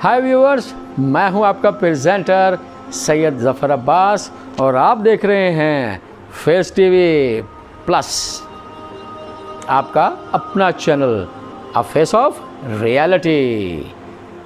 हाय viewers, मैं हूं आपका प्रेजेंटर सैयद ज़फ़र अब्बास और आप देख रहे हैं फेस टीवी प्लस, आपका अपना channel a face of reality.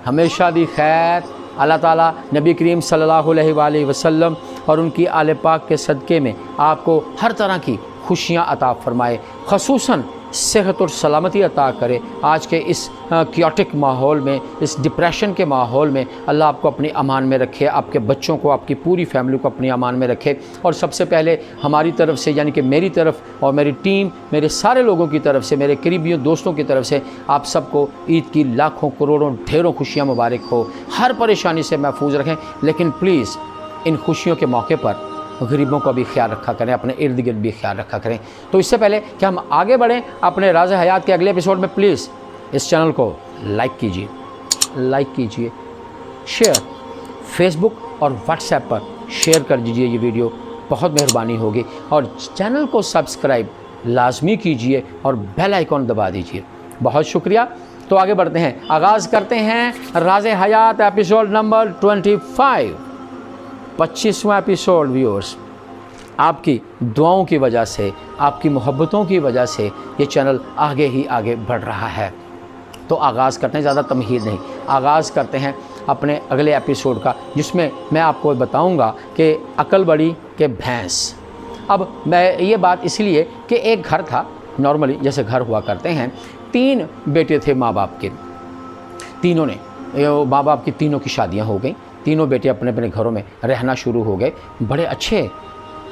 हमेशा दी खैर अल्लाह ताला नबी करीम सल्लल्लाहु अलैहि वसल्लम और उनकी आले पाक के सदक़े में आपको हर तरह की खुशियाँ अता फ़रमाए, ख़ुसूसन सेहत और सलामती अता करे। आज के इस क्योटिक माहौल में, इस डिप्रेशन के माहौल में अल्लाह आपको अपनी अमान में रखे, आपके बच्चों को, आपकी पूरी फैमिली को अपनी अमान में रखे। और सबसे पहले हमारी तरफ से, यानी कि मेरी तरफ और मेरी टीम, मेरे सारे लोगों की तरफ से, मेरे करीबियों दोस्तों की तरफ से आप सबको ईद की लाखों करोड़ों ढेरों खुशियाँ मुबारक हो। हर परेशानी से महफूज रखें, लेकिन प्लीज़ इन खुशियों के मौके पर गरीबों का भी ख्याल रखा करें, अपने इर्द गिर्द भी ख्याल रखा करें। तो इससे पहले कि हम आगे बढ़ें अपने राज़ हयात के अगले एपिसोड में, प्लीज़ इस चैनल को लाइक कीजिए, शेयर, फेसबुक और व्हाट्सएप पर शेयर कर दीजिए ये वीडियो, बहुत मेहरबानी होगी। और चैनल को सब्सक्राइब लाजमी कीजिए और बेल आइकॉन दबा दीजिए। बहुत शुक्रिया। तो आगे बढ़ते हैं, आगाज़ करते हैं राज़ हयात एपिसोड नंबर 25वां एपिसोड। व्यूअर्स, आपकी दुआओं की वजह से, आपकी मोहब्बतों की वजह से ये चैनल आगे ही आगे बढ़ रहा है। तो आगाज़ करते हैं, ज़्यादा तमहीद नहीं, आगाज़ करते हैं अपने अगले एपिसोड का, जिसमें मैं आपको बताऊंगा कि अकल बड़ी के भैंस। अब मैं ये बात इसलिए कि एक घर था, नॉर्मली जैसे घर हुआ करते हैं, 3 बेटे थे माँ बाप के। तीनों ने, माँ बाप की तीनों की शादियाँ हो गई, तीनों बेटे अपने अपने घरों में रहना शुरू हो गए। बड़े अच्छे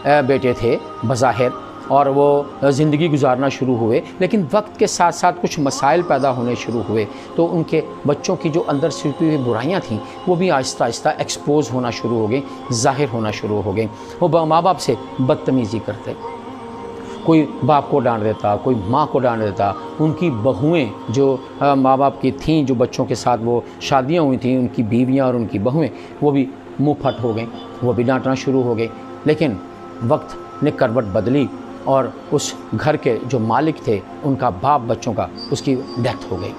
बेटे थे बज़ाहिर, और वो ज़िंदगी गुजारना शुरू हुए, लेकिन वक्त के साथ साथ कुछ मसाइल पैदा होने शुरू हुए। तो उनके बच्चों की जो अंदर छिपी हुई बुराइयां थीं वो भी आहिस्ता आहिस्ता एक्सपोज़ होना शुरू हो गई, ज़ाहिर होना शुरू हो गई। वो माँ बाप से बदतमीज़ी करते, कोई बाप को डांट देता, कोई माँ को डांट देता। उनकी बहुएं जो माँ बाप की थीं, जो बच्चों के साथ वो शादियाँ हुई थीं, उनकी बीवियाँ और उनकी बहुएं, वो भी मुँह फट हो गईं, वो भी डांटना शुरू हो गई। लेकिन वक्त ने करवट बदली और उस घर के जो मालिक थे, उनका बाप बच्चों का, उसकी डेथ हो गई।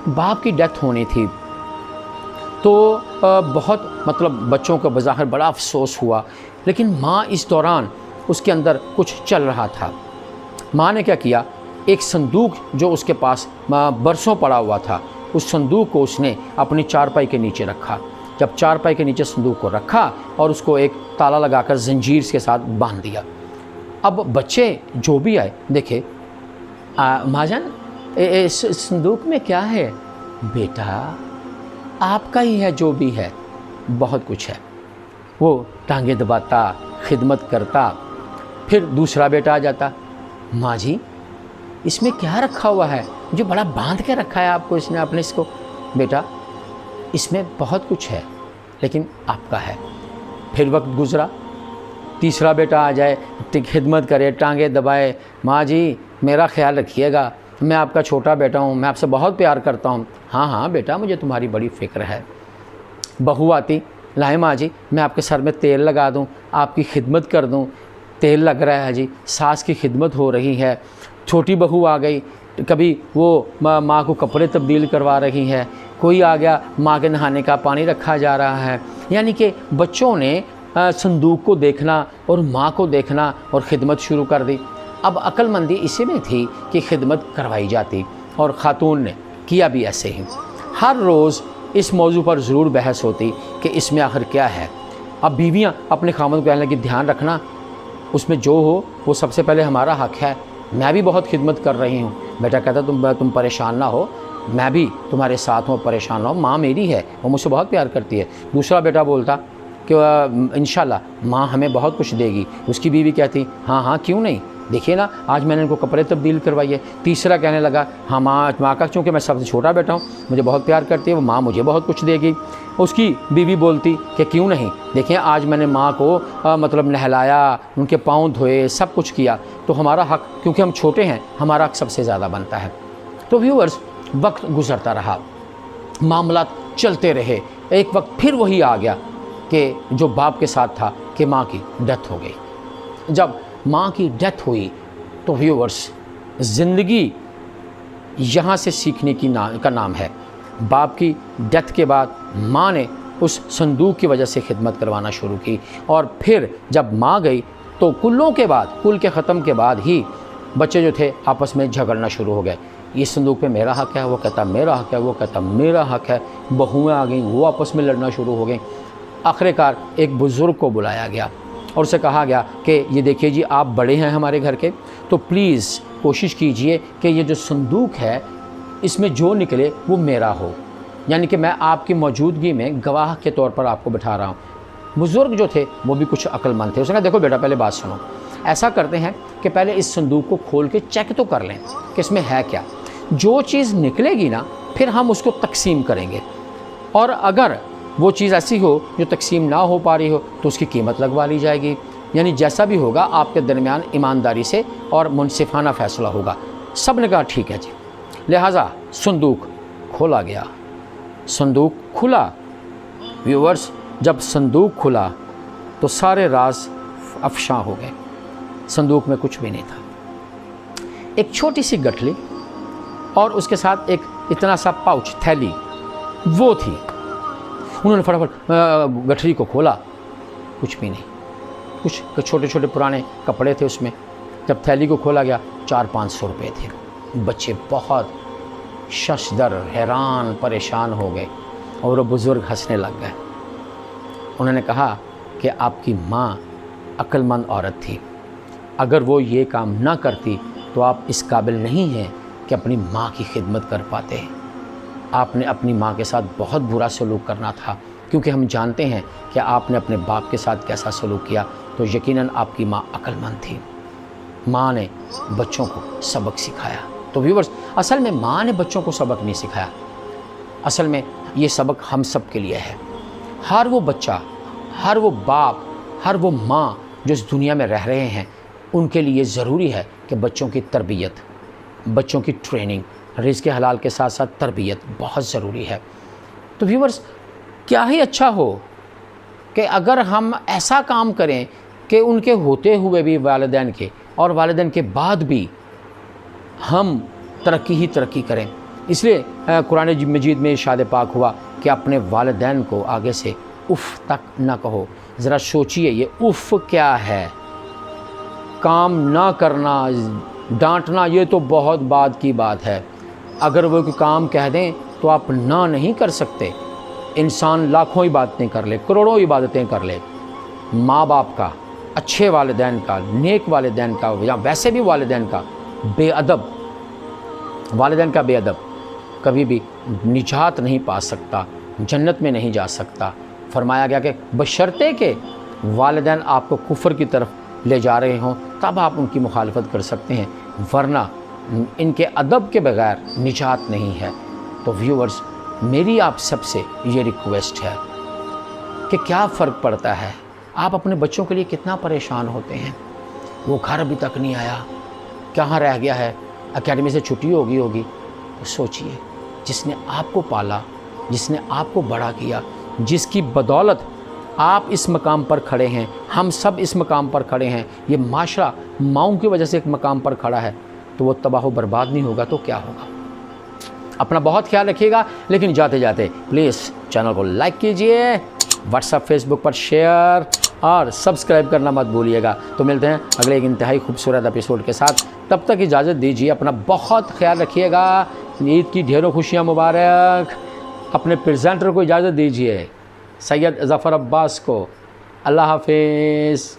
बाप की डेथ होनी थी तो बहुत बच्चों को बज़ाहिर बड़ा अफसोस हुआ, लेकिन माँ इस दौरान उसके अंदर कुछ चल रहा था। माँ ने क्या किया, एक संदूक जो उसके पास बरसों पड़ा हुआ था, उस संदूक को उसने अपनी चारपाई के नीचे रखा। जब चारपाई के नीचे संदूक को रखा और उसको एक ताला लगाकर जंजीर के साथ बांध दिया। अब बच्चे जो भी आए, देखे माँजान इस संदूक में क्या है? बेटा आपका ही है, जो भी है, बहुत कुछ है। वो टांगे दबाता, खिदमत करता। फिर दूसरा बेटा आ जाता, माँ जी इसमें क्या रखा हुआ है, जो बड़ा बांध के रखा है आपको इसने, आपने इसको? बेटा इसमें बहुत कुछ है, लेकिन आपका है। फिर वक्त गुज़रा, तीसरा बेटा आ जाए, खिदमत करे, टांगे दबाए, माँ जी मेरा ख्याल रखिएगा, मैं आपका छोटा बेटा हूँ, मैं आपसे बहुत प्यार करता हूँ। हाँ हाँ बेटा, मुझे तुम्हारी बड़ी फ़िक्र है। बहू आती, लाए माँ जी मैं आपके सर में तेल लगा दूँ, आपकी खिदमत कर दूँ, तेल लग रहा है जी, सास की खिदमत हो रही है। छोटी बहू आ गई, कभी वो माँ को कपड़े तब्दील करवा रही है, कोई आ गया, माँ के नहाने का पानी रखा जा रहा है। यानी कि बच्चों ने संदूक को देखना और माँ को देखना और ख़िदमत शुरू कर दी। अब अक्लमंदी इसी में थी कि खिदमत करवाई जाती, और ख़ातून ने किया भी ऐसे ही। हर रोज़ इस मौजू पर ज़रूर बहस होती कि इसमें आखिर क्या है। अब बीवियाँ अपने खामद को कहने लगी, ध्यान रखना, उसमें जो हो वो सबसे पहले हमारा हक़ है, मैं भी बहुत खिदमत कर रही हूँ। बेटा कहता तुम परेशान ना हो, मैं भी तुम्हारे साथ हूँ, परेशान ना हो, माँ मेरी है, वो मुझसे बहुत प्यार करती है। दूसरा बेटा बोलता कि इंशाल्लाह माँ हमें बहुत कुछ देगी। उसकी बीवी कहती हाँ हाँ क्यों नहीं, देखिए ना आज मैंने इनको कपड़े तब्दील करवाई है। तीसरा कहने लगा हाँ माँ का, चूँकि मैं सबसे छोटा बेटा हूँ, मुझे बहुत प्यार करती है, वो माँ मुझे बहुत कुछ देगी। उसकी बीवी बोलती कि क्यों नहीं, देखिए आज मैंने माँ को नहलाया, उनके पाँव धोए, सब कुछ किया, तो हमारा हक़, क्योंकि हम छोटे हैं, हमारा हक़ सबसे ज़्यादा बनता है। तो व्यूअर्स, वक्त गुज़रता रहा, मामलात चलते रहे। एक वक्त फिर वही आ गया कि जो बाप के साथ था कि माँ की डेथ हो गई। जब माँ की डेथ हुई तो व्यूअर्स, ज़िंदगी यहाँ से सीखने का नाम है। باپ کی ڈیتھ کے بعد ماں نے اس صندوق کی وجہ سے خدمت کروانا شروع کی، اور پھر جب ماں گئی تو کلوں کے بعد، کل کے ختم کے بعد ہی بچے جو تھے آپس میں جھگڑنا شروع ہو گئے، اس صندوق پہ میرا حق ہے، وہ کہتا میرا حق ہے، وہ کہتا میرا حق ہے، بہویں آ گئیں، وہ آپس میں لڑنا شروع ہو گئیں۔ آخر کار ایک بزرگ کو بلایا گیا اور اسے کہا گیا کہ یہ دیکھیے جی، آپ بڑے ہیں ہمارے گھر کے، تو پلیز کوشش کیجئے کہ یہ جو صندوق ہے اس میں جو نکلے وہ میرا ہو، یعنی کہ میں آپ کی موجودگی میں گواہ کے طور پر آپ کو بٹھا رہا ہوں۔ بزرگ جو تھے وہ بھی کچھ عقل مند تھے، اس نے کہا دیکھو بیٹا پہلے بات سنو، ایسا کرتے ہیں کہ پہلے اس صندوق کو کھول کے چیک تو کر لیں کہ اس میں ہے کیا، جو چیز نکلے گی نا پھر ہم اس کو تقسیم کریں گے، اور اگر وہ چیز ایسی ہو جو تقسیم نہ ہو پا رہی ہو تو اس کی قیمت لگوا لی جائے گی، یعنی جیسا بھی ہوگا آپ کے درمیان ایمانداری سے اور منصفانہ فیصلہ ہوگا۔ سب نے کہا ٹھیک ہے جی، لہٰذا صندوق کھولا گیا۔ صندوق کھلا، ویورز جب صندوق کھلا تو سارے راز افشاں ہو گئے، صندوق میں کچھ بھی نہیں تھا، ایک چھوٹی سی گٹھلی اور اس کے ساتھ ایک اتنا سا پاؤچ، تھیلی وہ تھی۔ انہوں نے فٹافٹ گٹھلی کو کھولا، کچھ بھی نہیں، کچھ چھوٹے چھوٹے پرانے کپڑے تھے اس میں۔ جب تھیلی کو کھولا گیا 400-500 روپے تھے۔ بچے بہت ششدر، حیران، پریشان ہو گئے اور وہ بزرگ ہنسنے لگ گئے۔ انہوں نے کہا کہ آپ کی ماں عقل مند عورت تھی، اگر وہ یہ کام نہ کرتی تو آپ اس قابل نہیں ہیں کہ اپنی ماں کی خدمت کر پاتے ہیں۔ آپ نے اپنی ماں کے ساتھ بہت برا سلوک کرنا تھا، کیونکہ ہم جانتے ہیں کہ آپ نے اپنے باپ کے ساتھ کیسا سلوک کیا، تو یقیناً آپ کی ماں عقل مند تھی۔ ماں نے بچوں کو سبق سکھایا۔ تو ویورز اصل میں ماں نے بچوں کو سبق نہیں سکھایا، اصل میں یہ سبق ہم سب کے لیے ہے۔ ہر وہ بچہ، ہر وہ باپ، ہر وہ ماں جو اس دنیا میں رہ رہے ہیں، ان کے لیے ضروری ہے کہ بچوں کی تربیت، بچوں کی ٹریننگ، رزق حلال کے ساتھ ساتھ تربیت بہت ضروری ہے۔ تو ویورز کیا ہی اچھا ہو کہ اگر ہم ایسا کام کریں کہ ان کے ہوتے ہوئے بھی والدین کے اور والدین کے بعد بھی ہم ترقی ہی ترقی کریں۔ اس لیے قرآن مجید میں ارشاد پاک ہوا کہ اپنے والدین کو آگے سے اف تک نہ کہو۔ ذرا سوچئے یہ اف کیا ہے؟ کام نہ کرنا، ڈانٹنا، یہ تو بہت بعد کی بات ہے۔ اگر وہ کوئی کام کہہ دیں تو آپ نہ نہیں کر سکتے۔ انسان لاکھوں عبادتیں کر لے، کروڑوں عبادتیں کر لے، ماں باپ کا، اچھے والدین کا، نیک والدین کا، یا ویسے بھی والدین کا بے ادب، والدین کا بے ادب کبھی بھی نجات نہیں پا سکتا، جنت میں نہیں جا سکتا۔ فرمایا گیا کہ بشرطے کہ والدین آپ کو کفر کی طرف لے جا رہے ہوں تب آپ ان کی مخالفت کر سکتے ہیں، ورنہ ان کے ادب کے بغیر نجات نہیں ہے۔ تو ویورز میری آپ سب سے یہ ریکویسٹ ہے کہ کیا فرق پڑتا ہے، آپ اپنے بچوں کے لیے کتنا پریشان ہوتے ہیں، وہ گھر ابھی تک نہیں آیا، کہاں رہ گیا ہے، اکیڈمی سے چھٹی ہوگی، تو سوچئے جس نے آپ کو پالا، جس نے آپ کو بڑا کیا، جس کی بدولت آپ اس مقام پر کھڑے ہیں، ہم سب اس مقام پر کھڑے ہیں، یہ معاشرہ ماؤں کی وجہ سے ایک مقام پر کھڑا ہے، تو وہ تباہ و برباد نہیں ہوگا تو کیا ہوگا؟ اپنا بہت خیال رکھیے گا، لیکن جاتے جاتے پلیز چینل کو لائک کیجئے، واٹس ایپ فیس بک پر شیئر اور سبسکرائب کرنا مت بھولیے گا۔ تو ملتے ہیں اگلے ایک انتہائی خوبصورت ایپیسوڈ کے ساتھ، تب تک اجازت دیجیے، اپنا بہت خیال رکھیے گا، عید کی ڈھیروں خوشیاں مبارک۔ اپنے پریزنٹر کو اجازت دیجیے، سید ظفر عباس کو۔ اللہ حافظ۔